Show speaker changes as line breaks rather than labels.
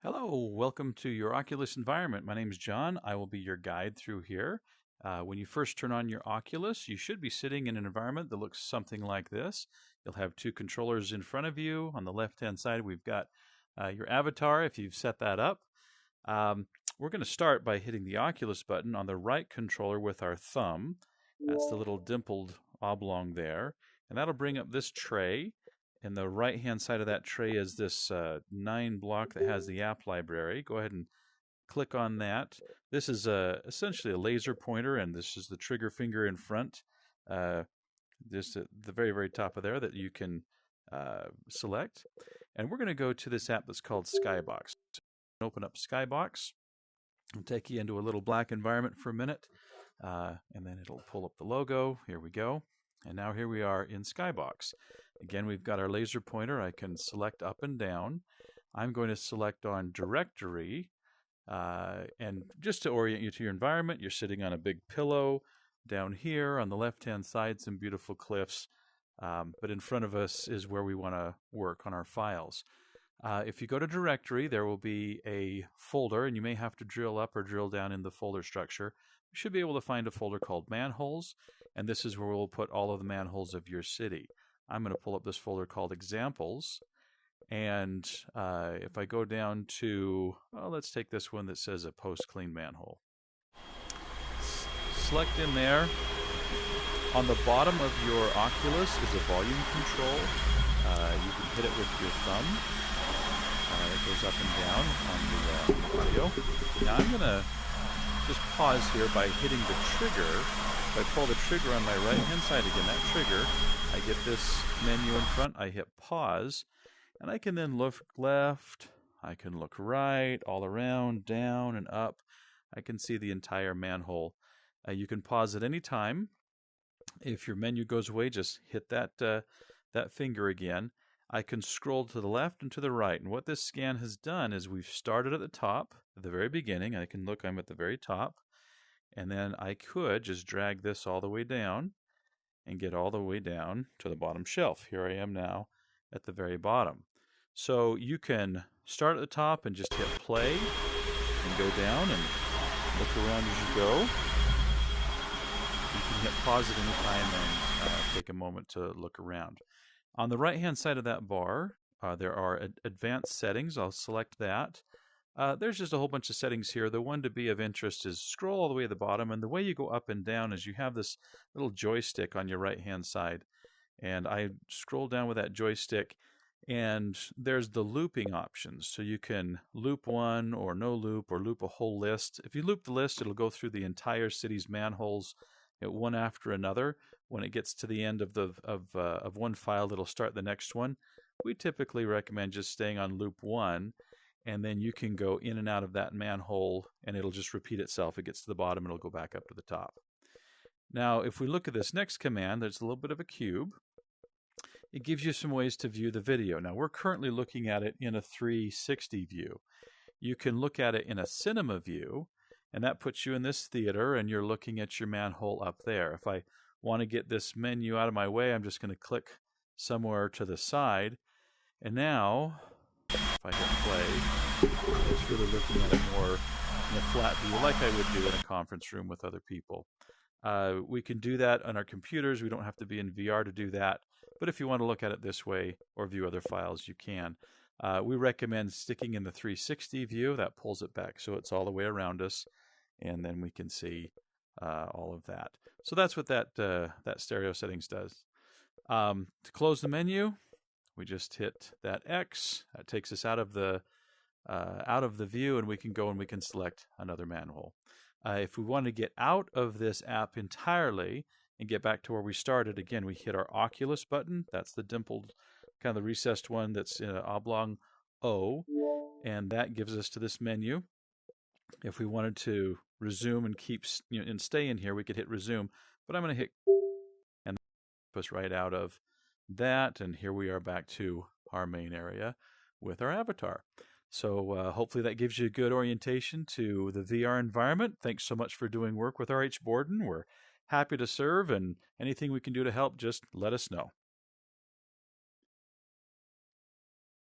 Hello, welcome to your Oculus environment. My name is John. I will be your guide through here. When you first turn on your Oculus, you should be sitting in an environment that looks something like this. You'll have two controllers in front of you. On the left-hand side, we've got your avatar, if you've set that up. We're going to start by hitting the Oculus button on the right controller with our thumb. That's the little dimpled oblong there. And that'll bring up this tray. And the right-hand side of that tray is this 9 block that has the app library. Go ahead and click on that. This is essentially a laser pointer, and this is the trigger finger in front. This at the very, very top of there that you can select. And we're going to go to this app that's called Skybox. Open up Skybox. It'll take you into a little black environment for a minute, and then it'll pull up the logo. Here we go. And now here we are in Skybox. Again, we've got our laser pointer. I can select up and down. I'm going to select on directory. And just to orient you to your environment, you're sitting on a big pillow. Down here on the left-hand side, some beautiful cliffs. But in front of us is where we want to work on our files. If you go to directory, there will be a folder, and you may have to drill up or drill down in the folder structure. You should be able to find a folder called Manholes, and this is where we'll put all of the manholes of your city. I'm going to pull up this folder called Examples, and if I go down to, well, let's take this one that says a post-clean manhole. Select in there. On the bottom of your Oculus is a volume control. You can hit it with your thumb. It goes up and down on the audio. Now I'm going to just pause here by hitting the trigger. If I pull the trigger on my right-hand side again, that trigger, I get this menu in front. I hit pause, and I can then look left. I can look right, all around, down, and up. I can see the entire manhole. You can pause at any time. If your menu goes away, just hit that finger again. I can scroll to the left and to the right. And what this scan has done is we've started at the top, at the very beginning. I can look, I'm at the very top. And then I could just drag this all the way down and get all the way down to the bottom shelf. Here I am now at the very bottom. So you can start at the top and just hit play and go down and look around as you go. You can hit pause at any time and take a moment to look around. On the right-hand side of that bar, there are advanced settings. I'll select that. There's just a whole bunch of settings here. The one to be of interest is scroll all the way to the bottom, and the way you go up and down is you have this little joystick on your right-hand side. And I scroll down with that joystick, and there's the looping options. So you can loop one or no loop or loop a whole list. If you loop the list, it'll go through the entire city's manholes one after another. When it gets to the end of one file, it'll start the next one. We typically recommend just staying on loop 1, and then you can go in and out of that manhole, and it'll just repeat itself. It gets to the bottom, it'll go back up to the top. Now, if we look at this next command, there's a little bit of a cube. It gives you some ways to view the video. Now, we're currently looking at it in a 360 view. You can look at it in a cinema view, and that puts you in this theater, and you're looking at your manhole up there. If I want to get this menu out of my way, I'm just going to click somewhere to the side. And now, if I hit play, it's really looking at it more in a flat view, like I would do in a conference room with other people. We can do that on our computers. We don't have to be in VR to do that. But if you want to look at it this way or view other files, you can. We recommend sticking in the 360 view. That pulls it back so it's all the way around us. And then we can see all of that. So that's what that stereo settings does. To close the menu, we just hit that X. That takes us out of the view, and we can go and we can select another manhole. If we want to get out of this app entirely and get back to where we started, again, we hit our Oculus button. That's the dimpled, kind of the recessed one that's in an oblong O, and that gives us to this menu. If we wanted to resume and keep and stay in here, we could hit resume. But I'm going to hit, and that puts us right out of that. And here we are back to our main area with our avatar. So hopefully that gives you a good orientation to the VR environment. Thanks so much for doing work with RH Borden. We're happy to serve, and anything we can do to help, just let us know.